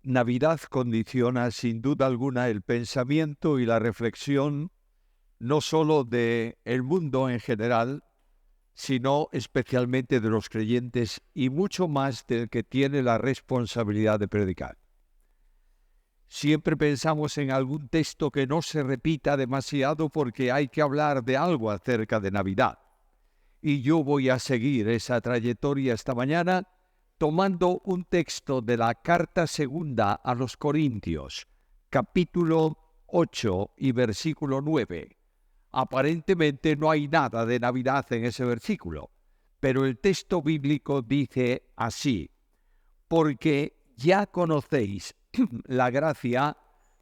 Navidad condiciona sin duda alguna el pensamiento y la reflexión no solo del mundo en general, sino especialmente de los creyentes y mucho más del que tiene la responsabilidad de predicar. Siempre pensamos en algún texto que no se repita demasiado porque hay que hablar de algo acerca de Navidad. Y yo voy a seguir esa trayectoria esta mañana tomando un texto de la carta segunda a los Corintios, capítulo 8 y versículo 9. Aparentemente no hay nada de Navidad en ese versículo, pero el texto bíblico dice así: porque ya conocéis la gracia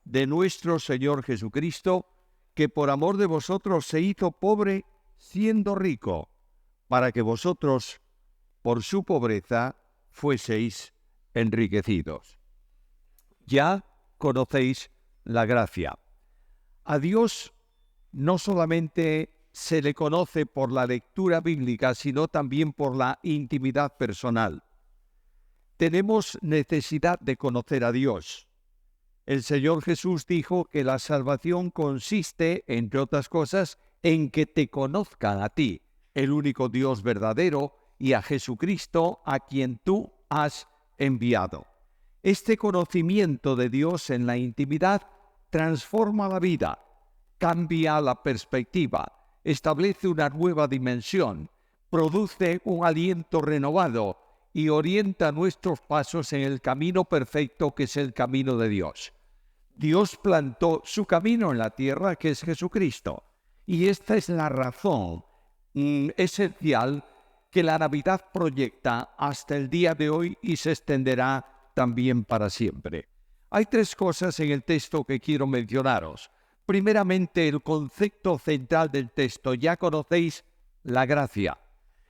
de nuestro Señor Jesucristo, que por amor de vosotros se hizo pobre siendo rico, para que vosotros, por su pobreza, fueseis enriquecidos. Ya conocéis la gracia. A Dios no solamente se le conoce por la lectura bíblica, sino también por la intimidad personal. Tenemos necesidad de conocer a Dios. El Señor Jesús dijo que la salvación consiste, entre otras cosas, en que te conozcan a ti, el único Dios verdadero, y a Jesucristo, a quien tú has enviado. Este conocimiento de Dios en la intimidad transforma la vida, cambia la perspectiva, establece una nueva dimensión, produce un aliento renovado y orienta nuestros pasos en el camino perfecto que es el camino de Dios. Dios plantó su camino en la tierra, que es Jesucristo, y esta es la razón esencial que la Navidad proyecta hasta el día de hoy y se extenderá también para siempre. Hay tres cosas en el texto que quiero mencionaros. Primeramente, el concepto central del texto: ya conocéis la gracia.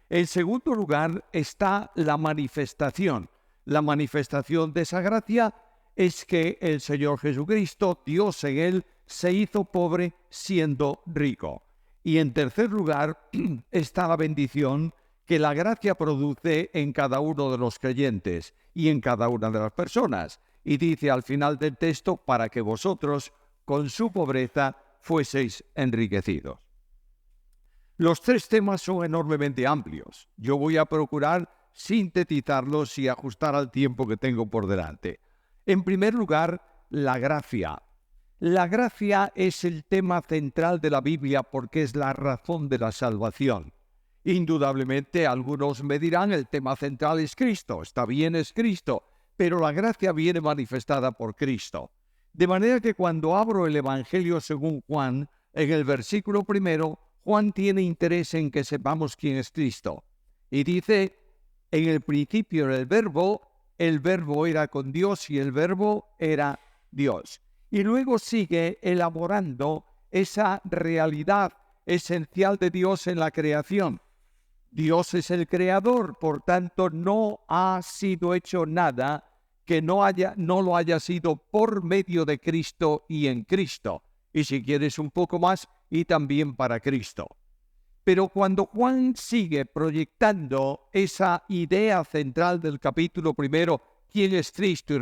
En segundo lugar está la manifestación. La manifestación de esa gracia es que el Señor Jesucristo, Dios en él, se hizo pobre siendo rico. Y en tercer lugar está la bendición que la gracia produce en cada uno de los creyentes y en cada una de las personas. Y dice al final del texto: para que vosotros, con su pobreza, fueseis enriquecidos. Los tres temas son enormemente amplios. Yo voy a procurar sintetizarlos y ajustar al tiempo que tengo por delante. En primer lugar, la gracia. La gracia es el tema central de la Biblia porque es la razón de la salvación. Indudablemente, algunos me dirán: el tema central es Cristo. Está bien, es Cristo, pero la gracia viene manifestada por Cristo. De manera que cuando abro el Evangelio según Juan, en el versículo primero, Juan tiene interés en que sepamos quién es Cristo. Y dice: en el principio era el verbo era con Dios y el verbo era Dios. Y luego sigue elaborando esa realidad esencial de Dios en la creación. Dios es el creador, por tanto no ha sido hecho nada que no lo haya sido por medio de Cristo y en Cristo. Y si quieres un poco más, y también para Cristo. Pero cuando Juan sigue proyectando esa idea central del capítulo primero, ¿quién es Cristo? Y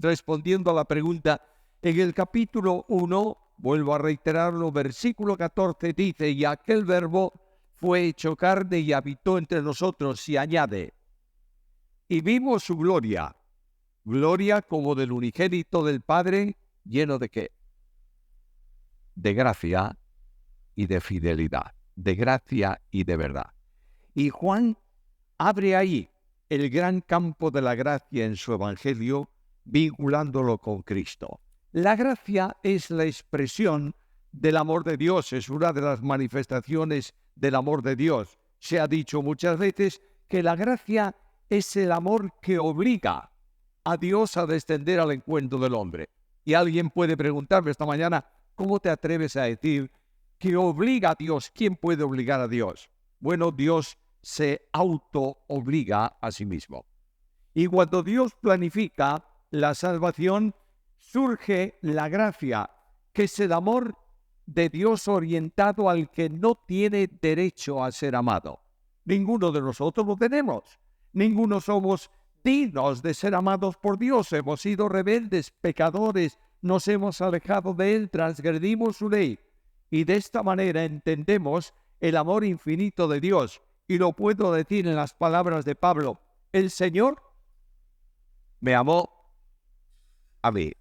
respondiendo a la pregunta, en el capítulo 1, vuelvo a reiterarlo, versículo 14 dice: y aquel verbo fue hecho carne y habitó entre nosotros, y añade: y vimos su gloria, gloria como del unigénito del Padre, lleno de ¿qué? De gracia y de fidelidad, de gracia y de verdad. Y Juan abre ahí el gran campo de la gracia en su evangelio, vinculándolo con Cristo. La gracia es la expresión del amor de Dios, es una de las manifestaciones del amor de Dios. Se ha dicho muchas veces que la gracia es el amor que obliga a Dios a descender al encuentro del hombre. Y alguien puede preguntarme esta mañana: ¿cómo te atreves a decir que obliga a Dios? ¿Quién puede obligar a Dios? Bueno, Dios se auto-obliga a sí mismo. Y cuando Dios planifica la salvación, surge la gracia, que es el amor de Dios orientado al que no tiene derecho a ser amado. Ninguno de nosotros lo tenemos. Ninguno somos dignos de ser amados por Dios. Hemos sido rebeldes, pecadores, nos hemos alejado de Él, transgredimos su ley. Y de esta manera entendemos el amor infinito de Dios. Y lo puedo decir en las palabras de Pablo: el Señor me amó a mí.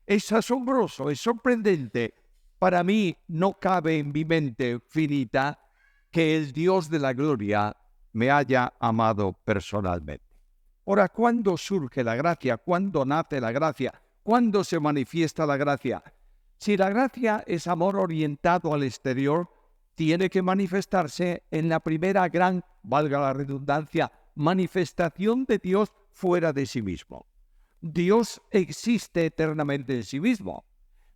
Es asombroso, es sorprendente. Para mí no cabe en mi mente finita que el Dios de la gloria me haya amado personalmente. Ahora, ¿cuándo surge la gracia? ¿Cuándo nace la gracia? ¿Cuándo se manifiesta la gracia? Si la gracia es amor orientado al exterior, tiene que manifestarse en la primera gran, valga la redundancia, manifestación de Dios fuera de sí mismo. Dios existe eternamente en sí mismo,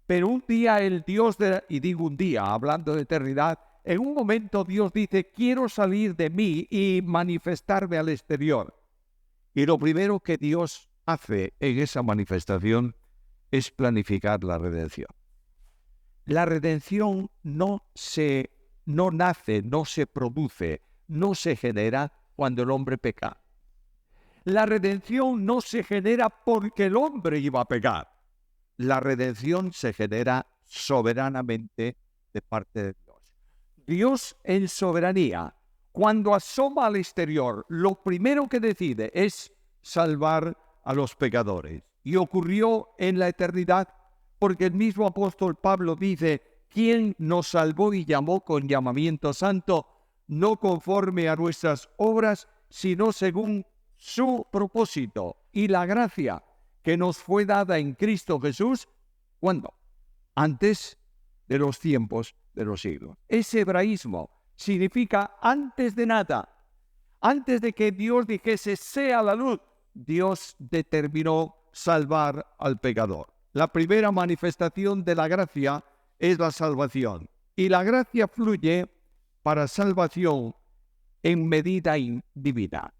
pero un día el Dios, y digo un día, hablando de eternidad, en un momento Dios dice: quiero salir de mí y manifestarme al exterior. Y lo primero que Dios hace en esa manifestación es planificar la redención. La redención no nace, no se produce, no se genera cuando el hombre peca. La redención no se genera porque el hombre iba a pecar. La redención se genera soberanamente de parte de Dios. Dios en soberanía, cuando asoma al exterior, lo primero que decide es salvar a los pecadores. Y ocurrió en la eternidad, porque el mismo apóstol Pablo dice: ¿quién nos salvó y llamó con llamamiento santo, no conforme a nuestras obras, sino según su propósito y la gracia que nos fue dada en Cristo Jesús? ¿Cuándo? Antes de los tiempos de los siglos. Ese hebraísmo significa antes de nada. Antes de que Dios dijese sea la luz, Dios determinó salvar al pecador. La primera manifestación de la gracia es la salvación. Y la gracia fluye para salvación en medida divina.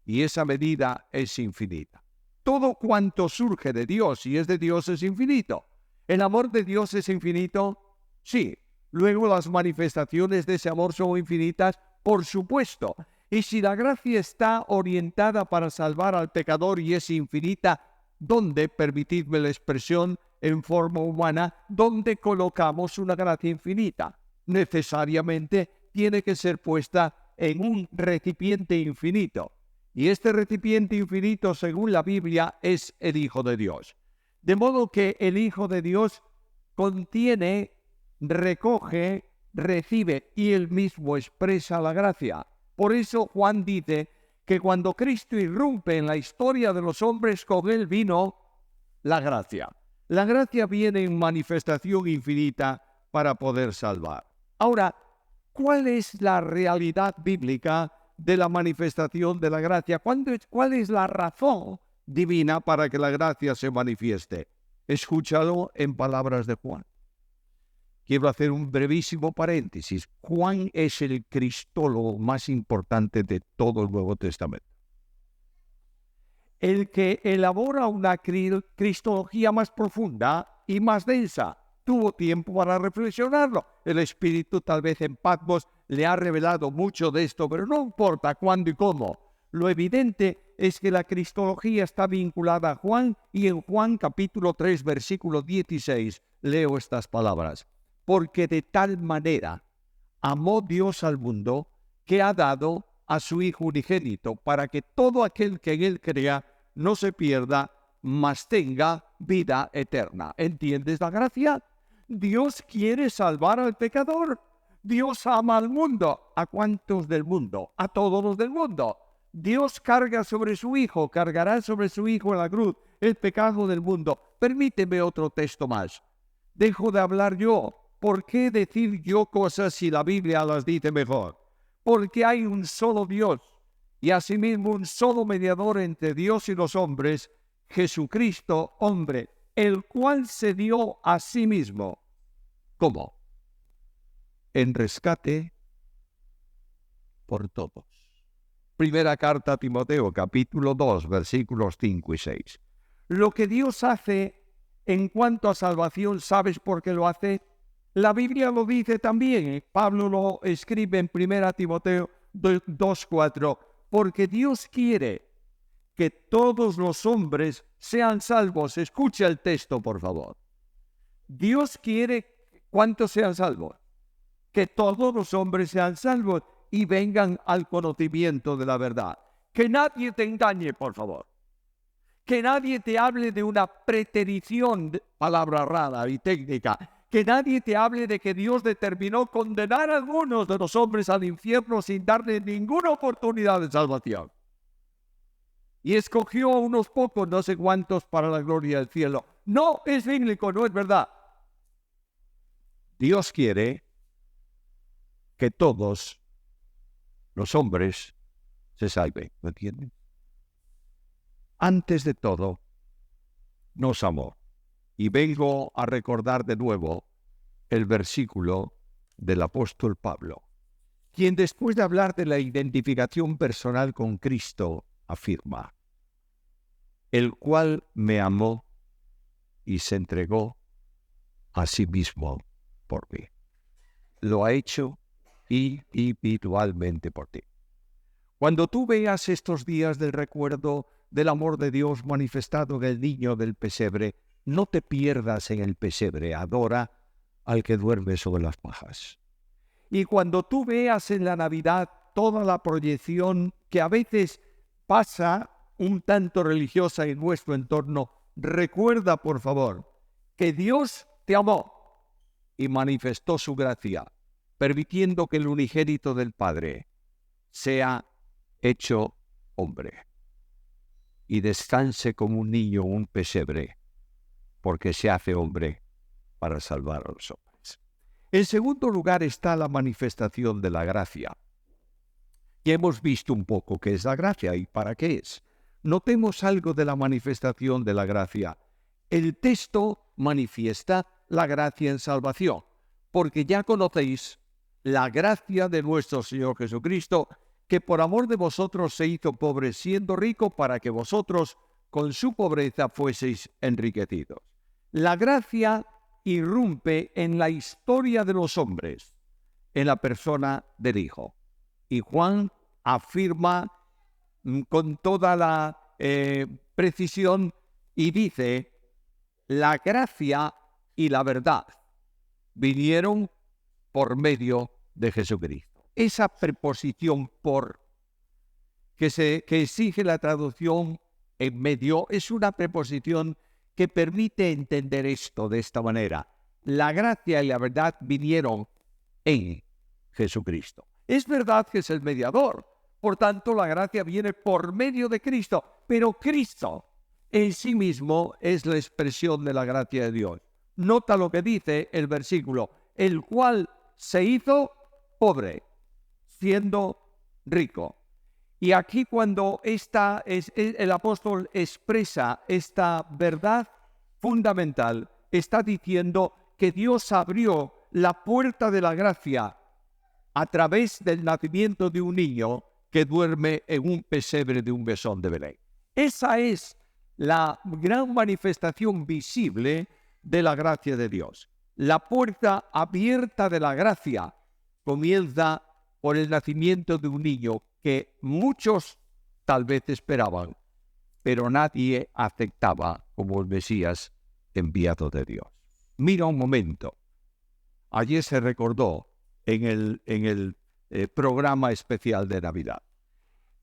Y esa medida es infinita. Todo cuanto surge de Dios y es de Dios es infinito. ¿El amor de Dios es infinito? Sí. Luego las manifestaciones de ese amor son infinitas, por supuesto. Y si la gracia está orientada para salvar al pecador y es infinita, ¿dónde, permitidme la expresión en forma humana, dónde colocamos una gracia infinita? Necesariamente tiene que ser puesta en un recipiente infinito. Y este recipiente infinito, según la Biblia, es el Hijo de Dios. De modo que el Hijo de Dios contiene, recoge, recibe y él mismo expresa la gracia. Por eso Juan dice que cuando Cristo irrumpe en la historia de los hombres, con él vino la gracia. La gracia viene en manifestación infinita para poder salvar. Ahora, ¿cuál es la realidad bíblica de la manifestación de la gracia? ¿Cuál es la razón divina para que la gracia se manifieste? Escúchalo en palabras de Juan. Quiero hacer un brevísimo paréntesis. Juan es el cristólogo más importante de todo el Nuevo Testamento. El que elabora una cristología más profunda y más densa. Tuvo tiempo para reflexionarlo. El Espíritu tal vez en Patmos le ha revelado mucho de esto, pero no importa cuándo y cómo. Lo evidente es que la cristología está vinculada a Juan, y en Juan capítulo 3, versículo 16, leo estas palabras. Porque de tal manera amó Dios al mundo, que ha dado a su Hijo unigénito, para que todo aquel que en él crea no se pierda, mas tenga vida eterna. ¿Entiendes la gracia? Dios quiere salvar al pecador. Dios ama al mundo. ¿A cuántos del mundo? A todos los del mundo. Dios carga sobre su Hijo, cargará sobre su Hijo en la cruz el pecado del mundo. Permíteme otro texto más. Dejo de hablar yo. ¿Por qué decir yo cosas si la Biblia las dice mejor? Porque hay un solo Dios y asimismo un solo mediador entre Dios y los hombres, Jesucristo, hombre, el cual se dio a sí mismo. ¿Cómo? En rescate por todos. Primera carta a Timoteo, capítulo 2, versículos 5 y 6. Lo que Dios hace en cuanto a salvación, ¿sabes por qué lo hace? La Biblia lo dice también. Pablo lo escribe en 1 Timoteo 2:4. Porque Dios quiere que todos los hombres sean salvos. Escucha el texto, por favor. Dios quiere, ¿cuántos sean salvos? Que todos los hombres sean salvos y vengan al conocimiento de la verdad. Que nadie te engañe, por favor. Que nadie te hable de una preterición, palabra rara y técnica. Que nadie te hable de que Dios determinó condenar a algunos de los hombres al infierno sin darle ninguna oportunidad de salvación. Y escogió a unos pocos, no sé cuántos, para la gloria del cielo. No es bíblico, no es verdad. Dios quiere que todos los hombres se salven, ¿me entienden? Antes de todo, nos amó. Y vengo a recordar de nuevo el versículo del apóstol Pablo, quien después de hablar de la identificación personal con Cristo, afirma: el cual me amó y se entregó a sí mismo por mí. Lo ha hecho individualmente por ti. Cuando tú veas estos días del recuerdo del amor de Dios manifestado en el niño del pesebre, no te pierdas en el pesebre, adora al que duerme sobre las pajas. Y cuando tú veas en la Navidad toda la proyección que a veces pasa un tanto religiosa en nuestro entorno, recuerda, por favor, que Dios te amó y manifestó su gracia, permitiendo que el unigénito del Padre sea hecho hombre y descanse como un niño en un pesebre, porque se hace hombre para salvar a los hombres. En segundo lugar está la manifestación de la gracia. Ya hemos visto un poco qué es la gracia y para qué es. Notemos algo de la manifestación de la gracia. El texto manifiesta la gracia en salvación, porque ya conocéis la gracia de nuestro Señor Jesucristo, que por amor de vosotros se hizo pobre siendo rico para que vosotros con su pobreza fueseis enriquecidos. La gracia irrumpe en la historia de los hombres, en la persona del Hijo. Y Juan afirma con toda la precisión y dice: la gracia y la verdad vinieron por medio de Jesucristo. Esa preposición por que exige la traducción en medio es una preposición que permite entender esto de esta manera. La gracia y la verdad vinieron en Jesucristo. Es verdad que es el mediador, por tanto la gracia viene por medio de Cristo, pero Cristo en sí mismo es la expresión de la gracia de Dios. Nota lo que dice el versículo: el cual se hizo pobre, siendo rico. Y aquí cuando el apóstol expresa esta verdad fundamental, está diciendo que Dios abrió la puerta de la gracia a través del nacimiento de un niño que duerme en un pesebre de un mesón de Belén. Esa es la gran manifestación visible de la gracia de Dios. La puerta abierta de la gracia comienza por el nacimiento de un niño que muchos tal vez esperaban, pero nadie aceptaba como el Mesías enviado de Dios. Mira un momento. Ayer se recordó en el programa especial de Navidad.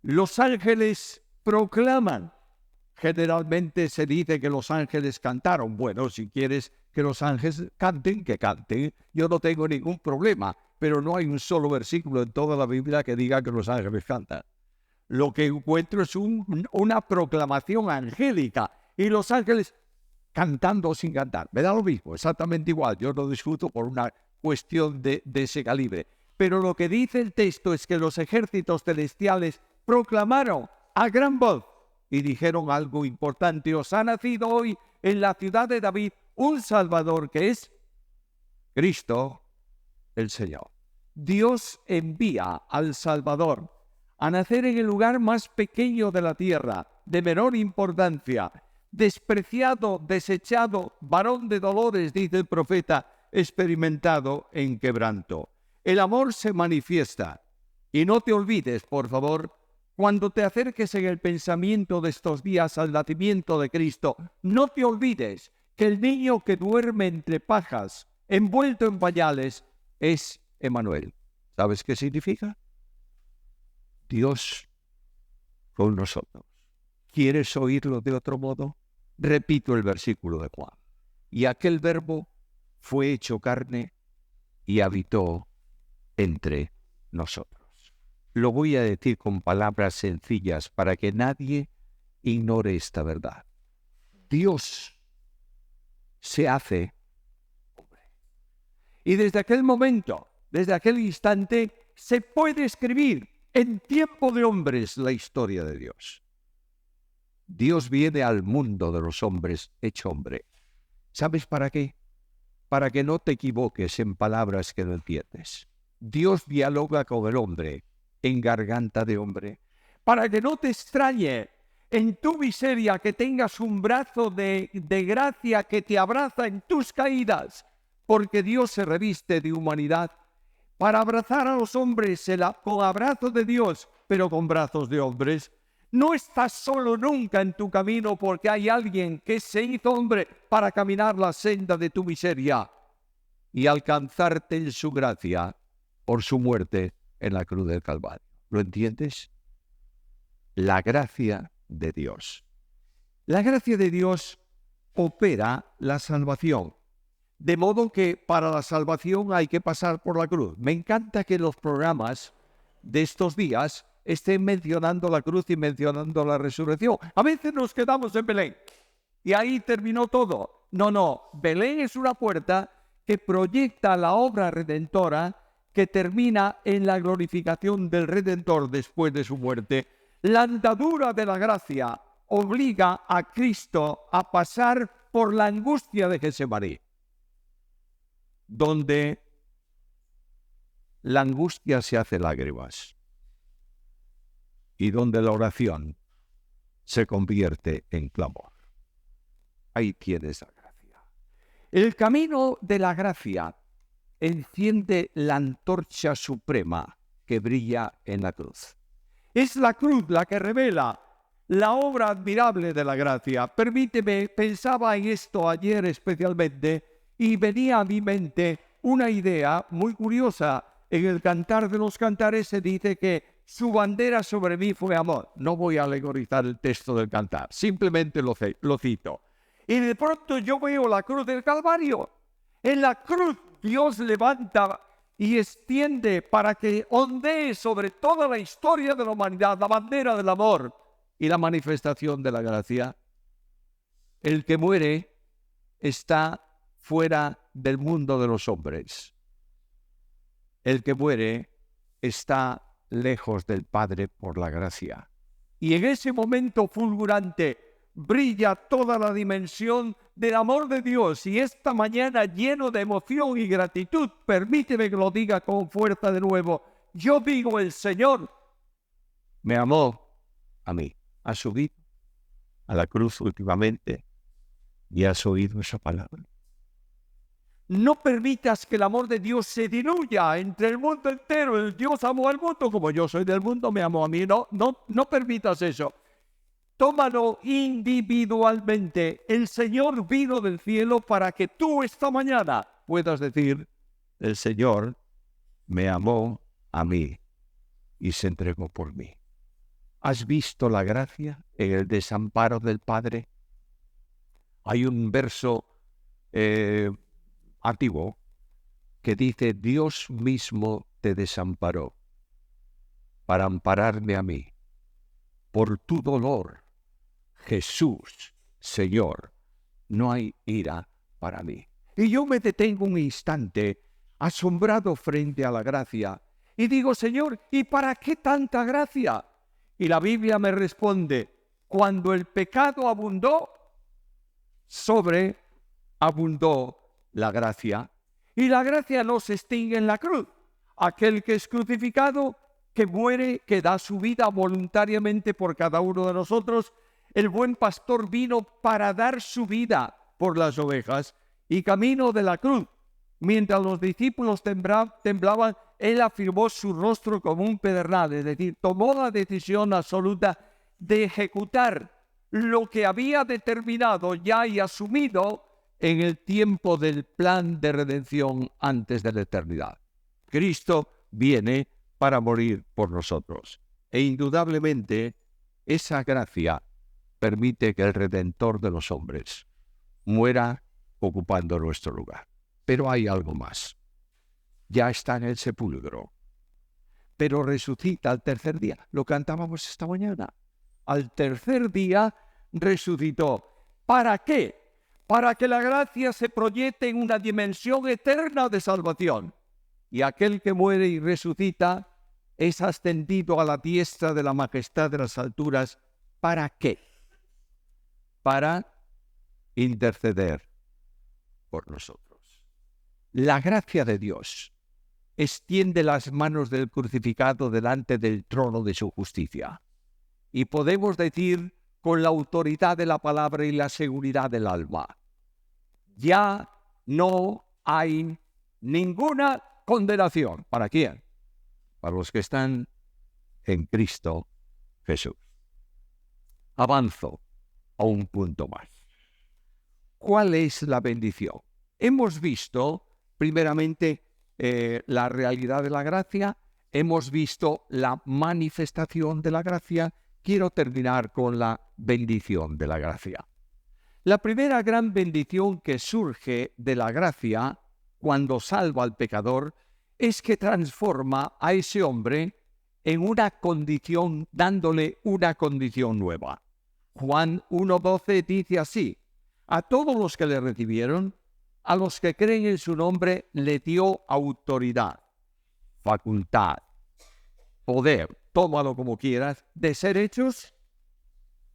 Los ángeles proclaman. Generalmente se dice que los ángeles cantaron. Bueno, si quieres que los ángeles canten, que canten. Yo no tengo ningún problema, pero no hay un solo versículo en toda la Biblia que diga que los ángeles cantan. Lo que encuentro es una proclamación angélica y los ángeles cantando o sin cantar. Me da lo mismo, exactamente igual. Yo no discuto por una cuestión de ese calibre. Pero lo que dice el texto es que los ejércitos celestiales proclamaron a gran voz y dijeron algo importante: os ha nacido hoy en la ciudad de David un Salvador, que es Cristo el Señor. Dios envía al Salvador a nacer en el lugar más pequeño de la tierra, de menor importancia, despreciado, desechado, varón de dolores, dice el profeta, experimentado en quebranto. El amor se manifiesta. Y no te olvides, por favor, cuando te acerques en el pensamiento de estos días al nacimiento de Cristo, no te olvides que el niño que duerme entre pajas, envuelto en pañales, es Emmanuel. ¿Sabes qué significa? Dios con nosotros. ¿Quieres oírlo de otro modo? Repito el versículo de Juan. Y aquel verbo fue hecho carne y habitó entre nosotros. Lo voy a decir con palabras sencillas para que nadie ignore esta verdad. Dios se hace hombre. Y desde aquel momento, desde aquel instante, se puede escribir en tiempo de hombres la historia de Dios. Dios viene al mundo de los hombres hecho hombre. ¿Sabes para qué? Para que no te equivoques en palabras que no entiendes. Dios dialoga con el hombre en garganta de hombre. Para que no te extrañe en tu miseria que tengas un brazo de gracia que te abraza en tus caídas, porque Dios se reviste de humanidad para abrazar a los hombres con abrazo de Dios, pero con brazos de hombres. No estás solo nunca en tu camino porque hay alguien que se hizo hombre para caminar la senda de tu miseria y alcanzarte en su gracia por su muerte en la cruz del Calvario. ¿Lo entiendes? La gracia de Dios. La gracia de Dios opera la salvación. De modo que para la salvación hay que pasar por la cruz. Me encanta que los programas de estos días estén mencionando la cruz y mencionando la resurrección. A veces nos quedamos en Belén y ahí terminó todo. No, Belén es una puerta que proyecta la obra redentora que termina en la glorificación del Redentor después de su muerte. La andadura de la gracia obliga a Cristo a pasar por la angustia de Getsemaní, donde la angustia se hace lágrimas y donde la oración se convierte en clamor. Ahí tienes la gracia. El camino de la gracia enciende la antorcha suprema que brilla en la cruz. Es la cruz la que revela la obra admirable de la gracia. Permíteme, pensaba en esto ayer especialmente y venía a mi mente una idea muy curiosa. En el Cantar de los Cantares se dice que su bandera sobre mí fue amor. No voy a alegorizar el texto del Cantar, simplemente lo cito. Y de pronto yo veo la cruz del Calvario. En la cruz Dios levanta y extiende para que ondee sobre toda la historia de la humanidad la bandera del amor y la manifestación de la gracia. El que muere está fuera del mundo de los hombres. El que muere está lejos del Padre por la gracia. Y en ese momento fulgurante brilla toda la dimensión del amor de Dios. Y esta mañana, lleno de emoción y gratitud, permíteme que lo diga con fuerza de nuevo. Yo digo, el Señor me amó a mí. ¿Has subido a la cruz últimamente y has oído esa palabra? No permitas que el amor de Dios se diluya entre el mundo entero. El Dios amó al mundo como yo soy del mundo, me amó a mí. No permitas eso. Tómalo individualmente. El Señor vino del cielo para que tú esta mañana puedas decir, el Señor me amó a mí y se entregó por mí. ¿Has visto la gracia en el desamparo del Padre? Hay un verso antiguo que dice, Dios mismo te desamparó para ampararme a mí. Por tu dolor, Jesús, Señor, no hay ira para mí. Y yo me detengo un instante, asombrado frente a la gracia, y digo, Señor, ¿y para qué tanta gracia? Y la Biblia me responde, cuando el pecado abundó, sobreabundó la gracia. Y la gracia no se extingue en la cruz. Aquel que es crucificado, que muere, que da su vida voluntariamente por cada uno de nosotros. El buen pastor vino para dar su vida por las ovejas. Y camino de la cruz, mientras los discípulos temblaban, Él afirmó su rostro como un pedernal, es decir, tomó la decisión absoluta de ejecutar lo que había determinado ya y asumido en el tiempo del plan de redención antes de la eternidad. Cristo viene para morir por nosotros. E indudablemente esa gracia permite que el Redentor de los hombres muera ocupando nuestro lugar. Pero hay algo más. Ya está en el sepulcro, pero resucita al tercer día. Lo cantábamos esta mañana. Al tercer día resucitó. ¿Para qué? Para que la gracia se proyecte en una dimensión eterna de salvación. Y aquel que muere y resucita es ascendido a la diestra de la majestad de las alturas. ¿Para qué? Para interceder por nosotros. La gracia de Dios extiende las manos del crucificado delante del trono de su justicia. Y podemos decir con la autoridad de la palabra y la seguridad del alma: ya no hay ninguna condenación. ¿Para quién? Para los que están en Cristo Jesús. Avanzo a un punto más. ¿Cuál es la bendición? Hemos visto, primeramente, la realidad de la gracia. Hemos visto la manifestación de la gracia. Quiero terminar con la bendición de la gracia. La primera gran bendición que surge de la gracia cuando salva al pecador es que transforma a ese hombre en una condición, dándole una condición nueva. Juan 1:12 dice así: a todos los que le recibieron, a los que creen en su nombre, le dio autoridad, facultad, poder, tómalo como quieras, de ser hechos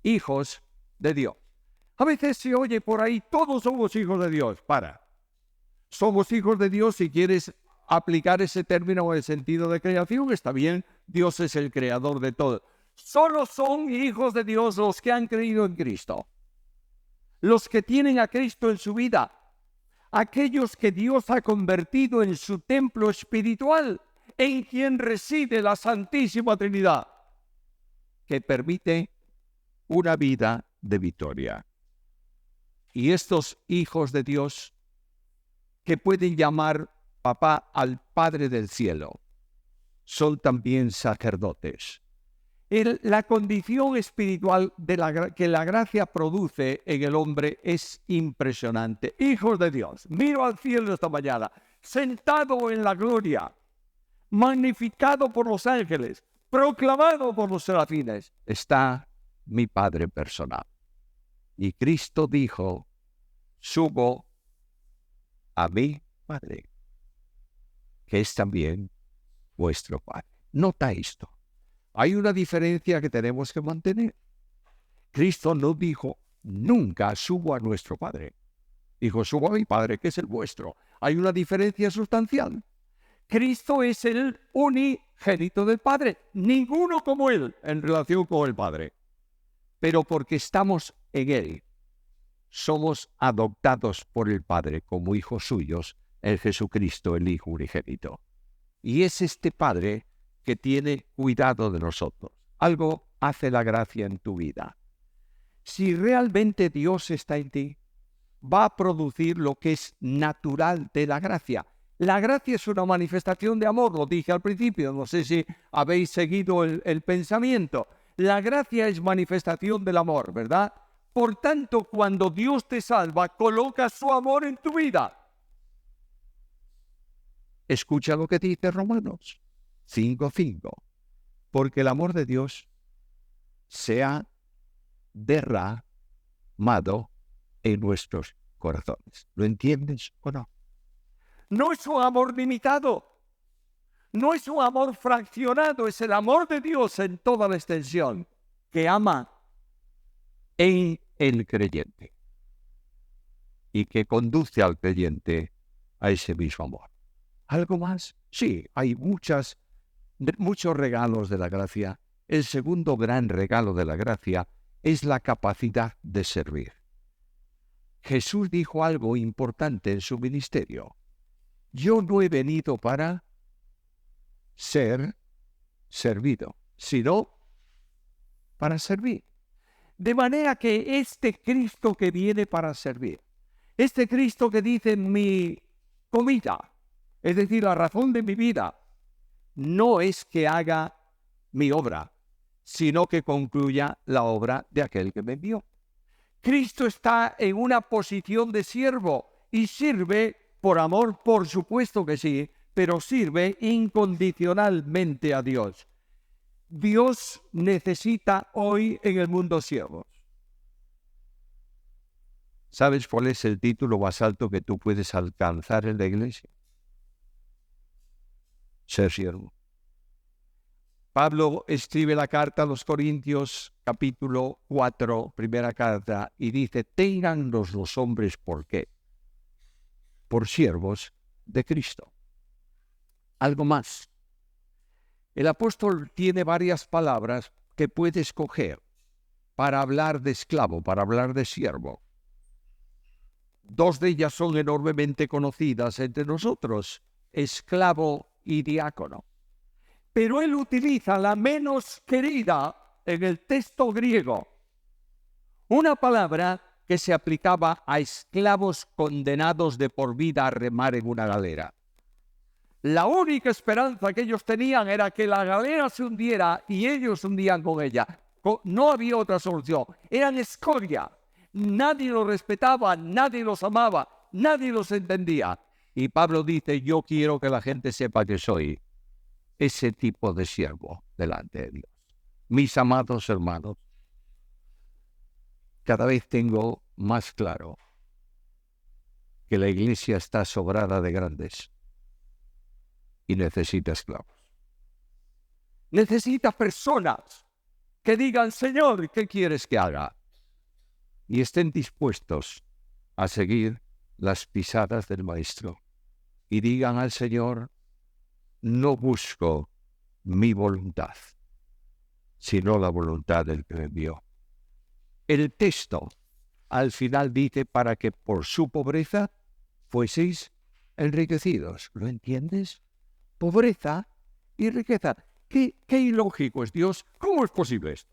hijos de Dios. A veces se oye por ahí: todos somos hijos de Dios. Somos hijos de Dios. Si quieres aplicar ese término en el sentido de creación, está bien. Dios es el creador de todo. Solo son hijos de Dios los que han creído en Cristo, los que tienen a Cristo en su vida, aquellos que Dios ha convertido en su templo espiritual, en quien reside la Santísima Trinidad, que permite una vida de victoria. Y estos hijos de Dios, que pueden llamar papá al Padre del cielo, son también sacerdotes. La condición espiritual que la gracia produce en el hombre es impresionante. Hijos de Dios, miro al cielo esta mañana, sentado en la gloria, magnificado por los ángeles, proclamado por los serafines, está mi Padre personal. Y Cristo dijo: subo a mi Padre, que es también vuestro Padre. Nota esto. Hay una diferencia que tenemos que mantener. Cristo no dijo nunca: subo a nuestro Padre. Dijo: subo a mi Padre, que es el vuestro. Hay una diferencia sustancial. Cristo es el unigénito del Padre. Ninguno como Él en relación con el Padre. Pero porque estamos en Él, somos adoptados por el Padre como hijos suyos en Jesucristo, el Hijo unigénito. Y es este Padre que tiene cuidado de nosotros. Algo hace la gracia en tu vida. Si realmente Dios está en ti, va a producir lo que es natural de la gracia. La gracia es una manifestación de amor, lo dije al principio, no sé si habéis seguido el pensamiento. La gracia es manifestación del amor, ¿verdad? Por tanto, cuando Dios te salva, coloca su amor en tu vida. Escucha lo que dice Romanos 5:5. Porque el amor de Dios se ha derramado en nuestros corazones. ¿Lo entiendes o no? No es un amor limitado. No es un amor fraccionado. Es el amor de Dios en toda la extensión, que ama en el creyente y que conduce al creyente a ese mismo amor. ¿Algo más? Sí, hay muchos regalos de la gracia. El segundo gran regalo de la gracia es la capacidad de servir. Jesús dijo algo importante en su ministerio: yo no he venido para ser servido, sino para servir. De manera que este Cristo que viene para servir, este Cristo que dice mi comida, es decir, la razón de mi vida, no es que haga mi obra, sino que concluya la obra de aquel que me envió. Cristo está en una posición de siervo y sirve por amor, por supuesto que sí, pero sirve incondicionalmente a Dios. Dios necesita hoy en el mundo siervos. ¿Sabes cuál es el título más alto que tú puedes alcanzar en la iglesia? Ser siervo. Pablo escribe la carta a los Corintios, capítulo 4, primera carta, y dice, téngannos los hombres, ¿por qué? Por siervos de Cristo. Algo más. El apóstol tiene varias palabras que puede escoger para hablar de esclavo, para hablar de siervo. Dos de ellas son enormemente conocidas entre nosotros, esclavo y diácono. Pero él utiliza la menos querida en el texto griego, una palabra que se aplicaba a esclavos condenados de por vida a remar en una galera. La única esperanza que ellos tenían era que la galera se hundiera y ellos se hundían con ella. No había otra solución. Eran escoria. Nadie los respetaba, nadie los amaba, nadie los entendía. Y Pablo dice, yo quiero que la gente sepa que soy ese tipo de siervo delante de Dios. Mis amados hermanos, cada vez tengo más claro que la iglesia está sobrada de grandes y necesita esclavos. Necesita personas que digan, Señor, ¿qué quieres que haga? Y estén dispuestos a seguir las pisadas del Maestro. Y digan al Señor, no busco mi voluntad, sino la voluntad del que me envió. El texto al final dice, para que por su pobreza fueseis enriquecidos. ¿Lo entiendes? Pobreza y riqueza. ¿Qué ilógico es Dios? ¿Cómo es posible esto?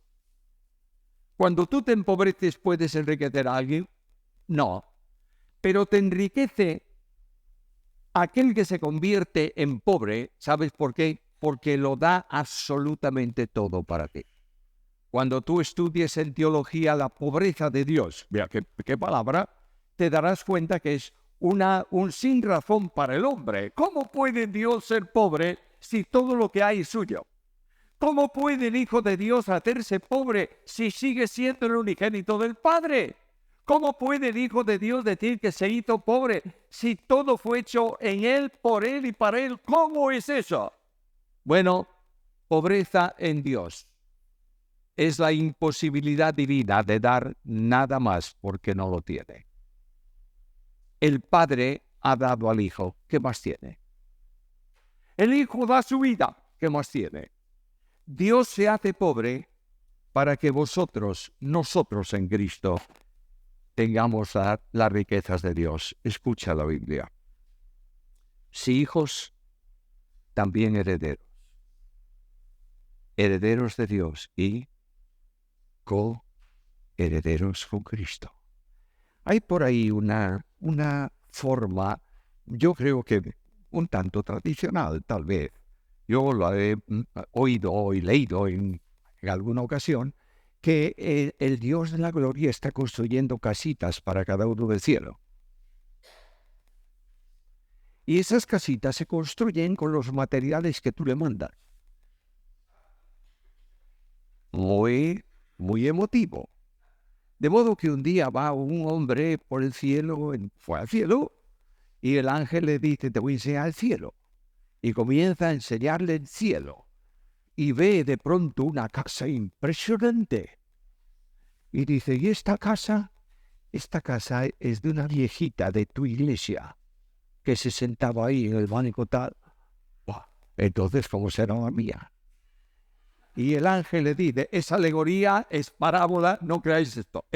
Cuando tú te empobreces, ¿puedes enriquecer a alguien? No. Pero te enriquece aquel que se convierte en pobre. ¿Sabes por qué? Porque lo da absolutamente todo para ti. Cuando tú estudies en teología la pobreza de Dios, mira qué palabra, te darás cuenta que es un sin razón para el hombre. ¿Cómo puede Dios ser pobre si todo lo que hay es suyo? ¿Cómo puede el Hijo de Dios hacerse pobre si sigue siendo el unigénito del Padre? ¿Cómo puede el Hijo de Dios decir que se hizo pobre si todo fue hecho en Él, por Él y para Él? ¿Cómo es eso? Bueno, pobreza en Dios es la imposibilidad divina de dar nada más porque no lo tiene. El Padre ha dado al Hijo, ¿qué más tiene? El Hijo da su vida, ¿qué más tiene? Dios se hace pobre para que nosotros en Cristo, tengamos las riquezas de Dios. Escucha la Biblia. Si hijos, también herederos. Herederos de Dios y coherederos con Cristo. Hay por ahí una forma, yo creo que un tanto tradicional, tal vez. Yo lo he oído y leído en alguna ocasión, que el Dios de la gloria está construyendo casitas para cada uno del cielo. Y esas casitas se construyen con los materiales que tú le mandas. Muy emotivo. De modo que un día va un hombre por el cielo, fue al cielo, y el ángel le dice, te voy a enseñar el cielo. Y comienza a enseñarle el cielo. Y ve de pronto una casa impresionante. Y dice, ¿y esta casa? Esta casa es de una viejita de tu iglesia que se sentaba ahí en el banco tal. Buah, entonces, ¿cómo será la mía? Y el ángel le dice, es alegoría, es parábola, no creáis esto.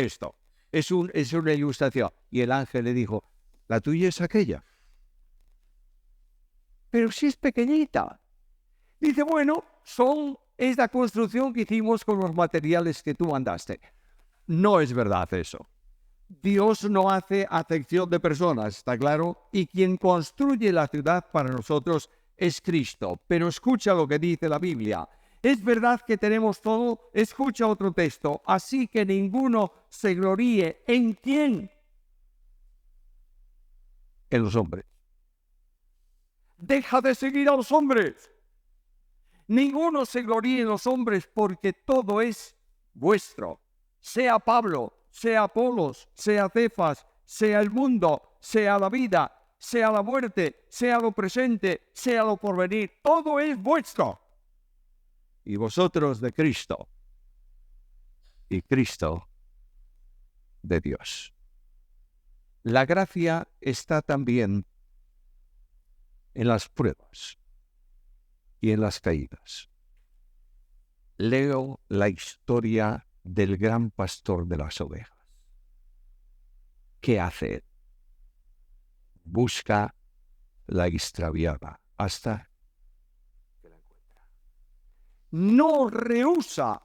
Es una ilustración. Y el ángel le dijo, la tuya es aquella. Pero si es pequeñita. Dice, bueno, es la construcción que hicimos con los materiales que tú mandaste. No es verdad eso. Dios no hace acepción de personas, ¿está claro? Y quien construye la ciudad para nosotros es Cristo. Pero escucha lo que dice la Biblia. Es verdad que tenemos todo. Escucha otro texto. Así que ninguno se gloríe. ¿En quién? En los hombres. Deja de seguir a los hombres. Ninguno se gloríe en los hombres porque todo es vuestro. Sea Pablo, sea Apolos, sea Cefas, sea el mundo, sea la vida, sea la muerte, sea lo presente, sea lo porvenir. Todo es vuestro. Y vosotros de Cristo. Y Cristo de Dios. La gracia está también en las pruebas y en las caídas. Leo la historia del gran pastor de las ovejas. ¿Qué hace él? Busca la extraviada hasta que la encuentra. No rehúsa,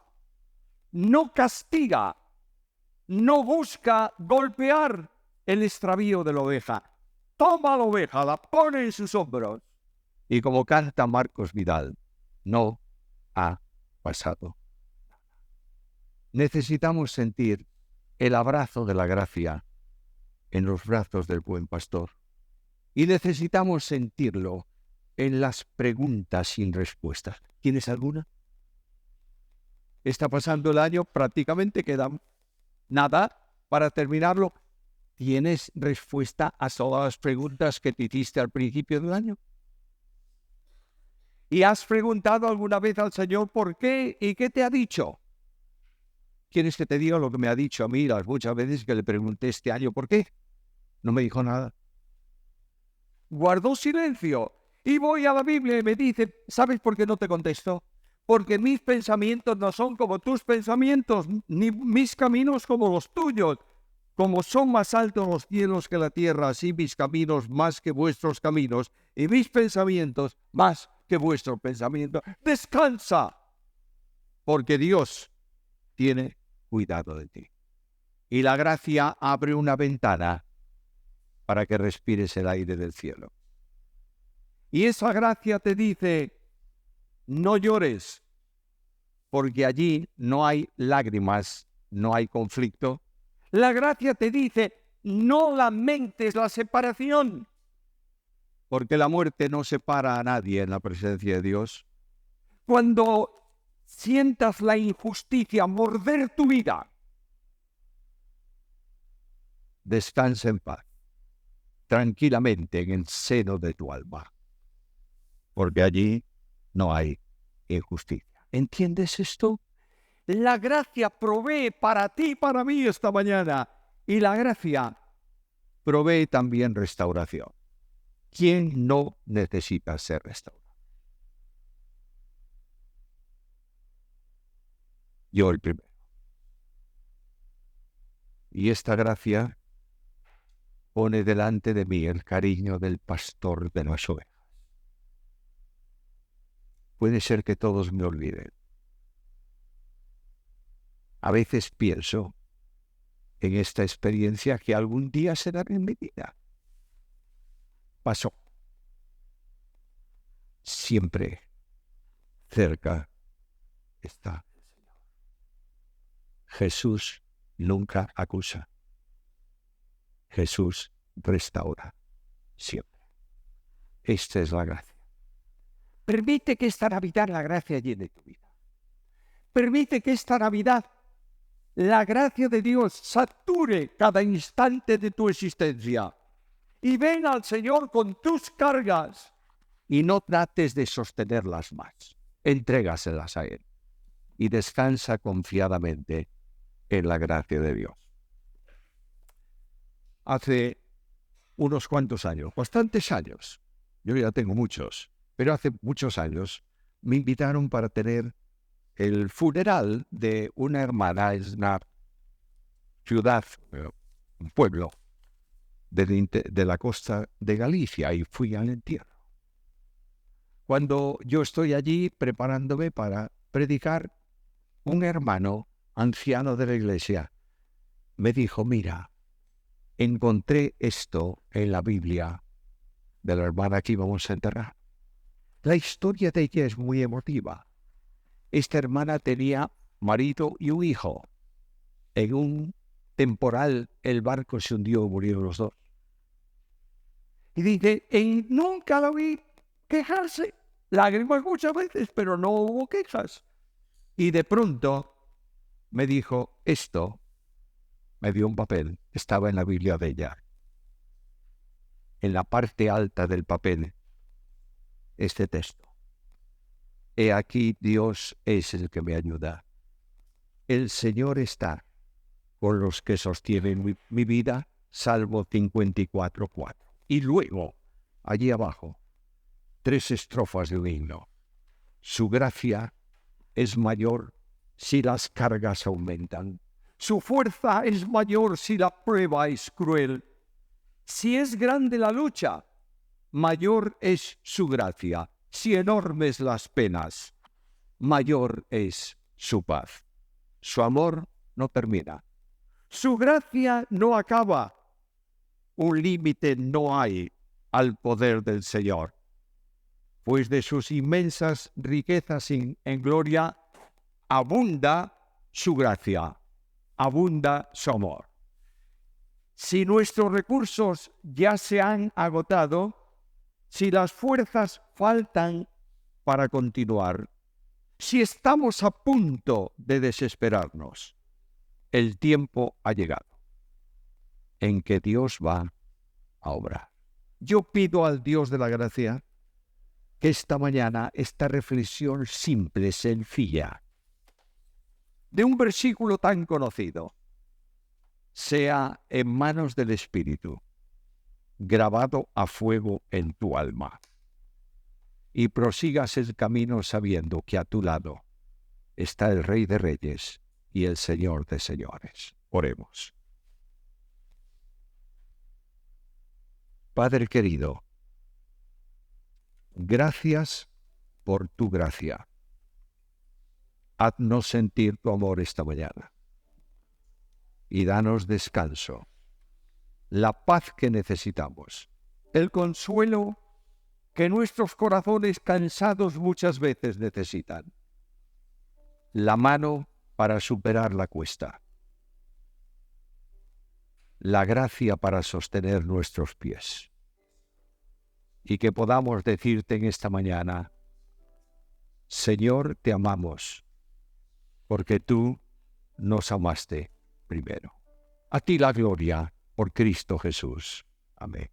no castiga, no busca golpear el extravío de la oveja. Toma la oveja, la pone en sus hombros. Y como canta Marcos Vidal, no ha pasado. Necesitamos sentir el abrazo de la gracia en los brazos del buen pastor. Y necesitamos sentirlo en las preguntas sin respuestas. ¿Tienes alguna? Está pasando el año, prácticamente queda nada para terminarlo. ¿Tienes respuesta a todas las preguntas que te hiciste al principio del año? ¿Y has preguntado alguna vez al Señor por qué y qué te ha dicho? ¿Quieres que te diga lo que me ha dicho a mí las muchas veces que le pregunté este año por qué? No me dijo nada. Guardó silencio. Y voy a la Biblia y me dice, ¿sabes por qué no te contesto? Porque mis pensamientos no son como tus pensamientos, ni mis caminos como los tuyos. Como son más altos los cielos que la tierra, así mis caminos más que vuestros caminos, y mis pensamientos más que vuestro pensamiento. Descansa, porque Dios tiene cuidado de ti. Y la gracia abre una ventana para que respires el aire del cielo. Y esa gracia te dice, no llores, porque allí no hay lágrimas, no hay conflicto. La gracia te dice, no lamentes la separación, porque la muerte no separa a nadie en la presencia de Dios. Cuando sientas la injusticia morder tu vida, descansa en paz, tranquilamente en el seno de tu alma, porque allí no hay injusticia. ¿Entiendes esto? La gracia provee para ti y para mí esta mañana. Y la gracia provee también restauración. ¿Quién no necesita ser restaurado? Yo el primero. Y esta gracia pone delante de mí el cariño del pastor de las ovejas. Puede ser que todos me olviden. A veces pienso en esta experiencia que algún día será en mi vida. Pasó. Siempre cerca está el Señor. Jesús nunca acusa. Jesús restaura siempre. Esta es la gracia. Permite que esta Navidad la gracia llene tu vida. Permite que esta Navidad la gracia de Dios sature cada instante de tu existencia. Y ven al Señor con tus cargas y no trates de sostenerlas más. Entrégaselas a Él y descansa confiadamente en la gracia de Dios. Hace unos cuantos años, bastantes años, yo ya tengo muchos, pero hace muchos años me invitaron para tener el funeral de una hermana, es una ciudad, un pueblo de la costa de Galicia, y fui al entierro. Cuando yo estoy allí preparándome para predicar, un hermano anciano de la iglesia me dijo, mira, encontré esto en la Biblia de la hermana que íbamos a enterrar. La historia de ella es muy emotiva. Esta hermana tenía marido y un hijo. En un temporal el barco se hundió y murieron los dos. Y dice, nunca la vi quejarse. Lágrimas muchas veces, pero no hubo quejas. Y de pronto me dijo, esto, me dio un papel, estaba en la Biblia de ella. En la parte alta del papel, este texto. He aquí Dios es el que me ayuda. El Señor está con los que sostienen mi vida, Salmo 54:4. Y luego, allí abajo, 3 estrofas de un himno. Su gracia es mayor si las cargas aumentan. Su fuerza es mayor si la prueba es cruel. Si es grande la lucha, mayor es su gracia. Si enormes las penas, mayor es su paz. Su amor no termina. Su gracia no acaba. Un límite no hay al poder del Señor, pues de sus inmensas riquezas en gloria abunda su gracia, abunda su amor. Si nuestros recursos ya se han agotado, si las fuerzas faltan para continuar, si estamos a punto de desesperarnos, el tiempo ha llegado en que Dios va a obrar. Yo pido al Dios de la gracia que esta mañana esta reflexión simple, sencilla, de un versículo tan conocido, sea en manos del Espíritu, grabado a fuego en tu alma, y prosigas el camino sabiendo que a tu lado está el Rey de Reyes y el Señor de Señores. Oremos. Padre querido, gracias por tu gracia. Haznos sentir tu amor esta mañana y danos descanso, la paz que necesitamos, el consuelo que nuestros corazones cansados muchas veces necesitan, la mano para superar la cuesta, la gracia para sostener nuestros pies, y que podamos decirte en esta mañana, Señor, te amamos, porque tú nos amaste primero. A ti la gloria por Cristo Jesús. Amén.